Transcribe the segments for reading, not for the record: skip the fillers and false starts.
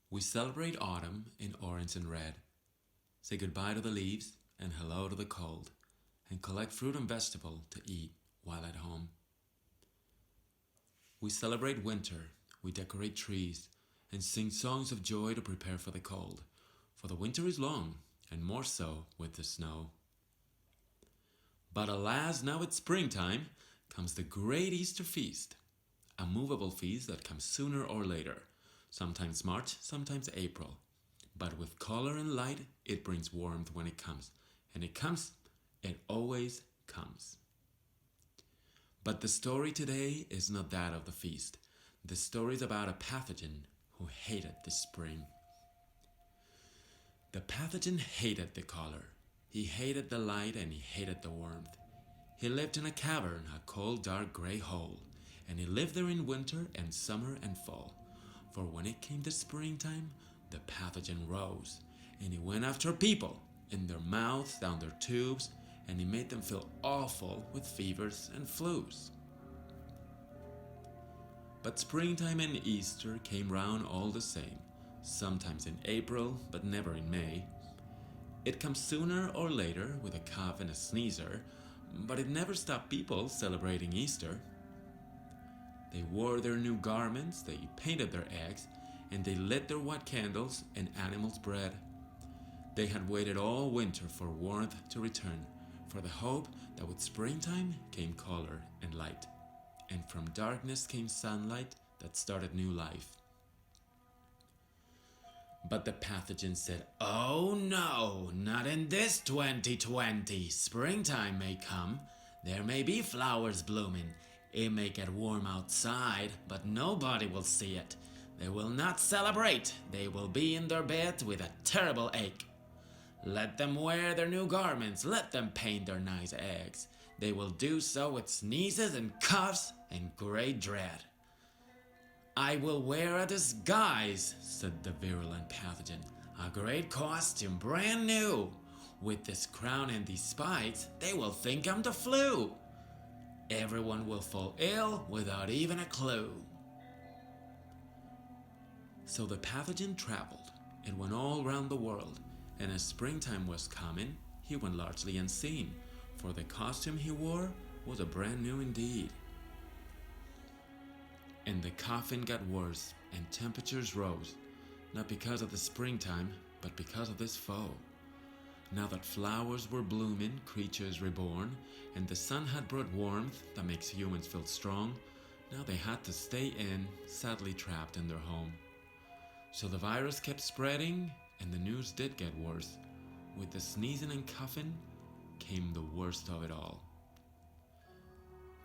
We celebrate autumn in orange and red, say goodbye to the leaves and hello to the cold, and collect fruit and vegetable to eat while at home. We celebrate winter, we decorate trees, and sing songs of joy to prepare for the cold, for the winter is long, and more so with the snow. But alas, now it's springtime, comes the great Easter feast, a movable feast that comes sooner or later, sometimes March, sometimes April. But with color and light, it brings warmth when it comes. And it always comes. But the story today is not that of the feast. The story is about a pathogen who hated the spring. The pathogen hated the color. He hated the light and he hated the warmth. He lived in a cavern, a cold, dark, gray hole, and he lived there in winter and summer and fall. For when it came to springtime, the pathogen rose, and he went after people, in their mouths, down their tubes, and he made them feel awful with fevers and flus. But springtime and Easter came round all the same, sometimes in April, but never in May. It comes sooner or later with a cough and a sneezer, but it never stopped people celebrating Easter. They wore their new garments, they painted their eggs, and they lit their white candles and animals' bread. They had waited all winter for warmth to return, for the hope that with springtime came color and light, and from darkness came sunlight that started new life. But the pathogen said, "Oh no, not in this 2020. Springtime may come. There may be flowers blooming. It may get warm outside, but nobody will see it. They will not celebrate. They will be in their beds with a terrible ache. Let them wear their new garments. Let them paint their nice eggs. They will do so with sneezes and coughs and great dread." "I will wear a disguise," said the virulent pathogen. "A great costume, brand new. With this crown and these spikes, they will think I'm the flu. Everyone will fall ill without even a clue." So the pathogen traveled. It went all round the world, and as springtime was coming, he went largely unseen, for the costume he wore was a brand new indeed. And the coughing got worse, and temperatures rose, not because of the springtime, but because of this foe. Now that flowers were blooming, creatures reborn, and the sun had brought warmth that makes humans feel strong, now they had to stay in, sadly trapped in their home. So the virus kept spreading, and the news did get worse. With the sneezing and coughing came the worst of it all.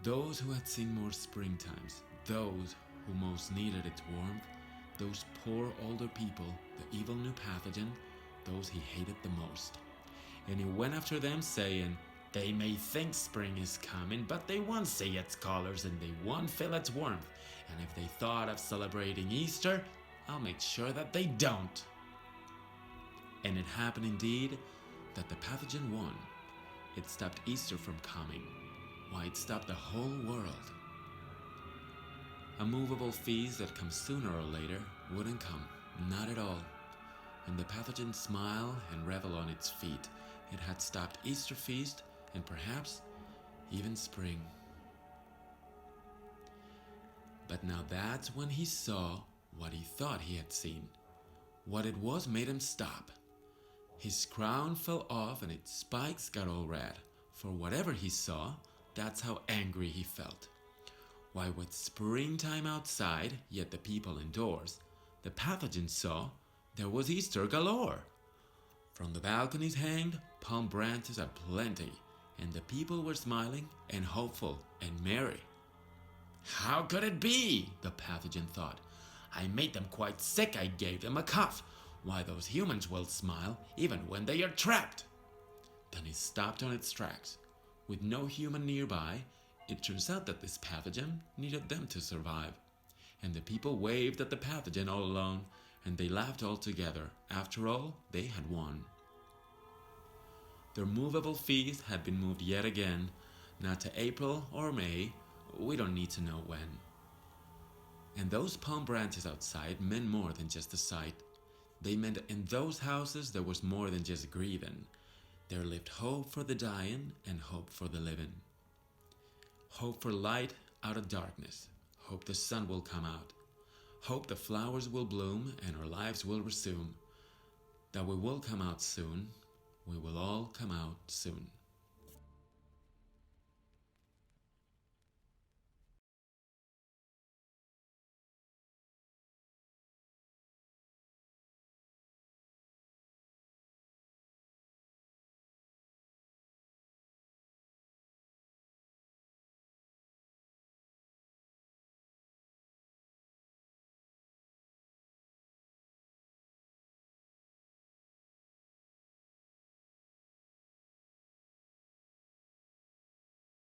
Those who had seen more springtimes, those who most needed its warmth, those poor older people, the evil new pathogen, those he hated the most. And he went after them saying, "They may think spring is coming, but they won't see its colors and they won't feel its warmth. And if they thought of celebrating Easter, I'll make sure that they don't." And it happened indeed that the pathogen won. It stopped Easter from coming. Why, it stopped the whole world. A movable feast that comes sooner or later wouldn't come, not at all. And the pathogen smiled and reveled on its feet. It had stopped Easter feast and perhaps even spring. But now that's when he saw what he thought he had seen. What it was made him stop. His crown fell off and its spikes got all red. For whatever he saw, that's how angry he felt. Why, with springtime outside, yet the people indoors, the pathogen saw there was Easter galore. From the balconies hanged palm branches aplenty, and the people were smiling and hopeful and merry. "How could it be?" the pathogen thought. "I made them quite sick, I gave them a cough. Why, those humans will smile even when they are trapped." Then he stopped on its tracks. With no human nearby, it turns out that this pathogen needed them to survive. And the people waved at the pathogen all alone, and they laughed all together. After all, they had won. Their movable feast had been moved yet again, not to April or May, we don't need to know when. And those palm branches outside meant more than just a sight. They meant in those houses there was more than just grieving. There lived hope for the dying and hope for the living. Hope for light out of darkness. Hope the sun will come out. Hope the flowers will bloom and our lives will resume. That we will come out soon. We will all come out soon.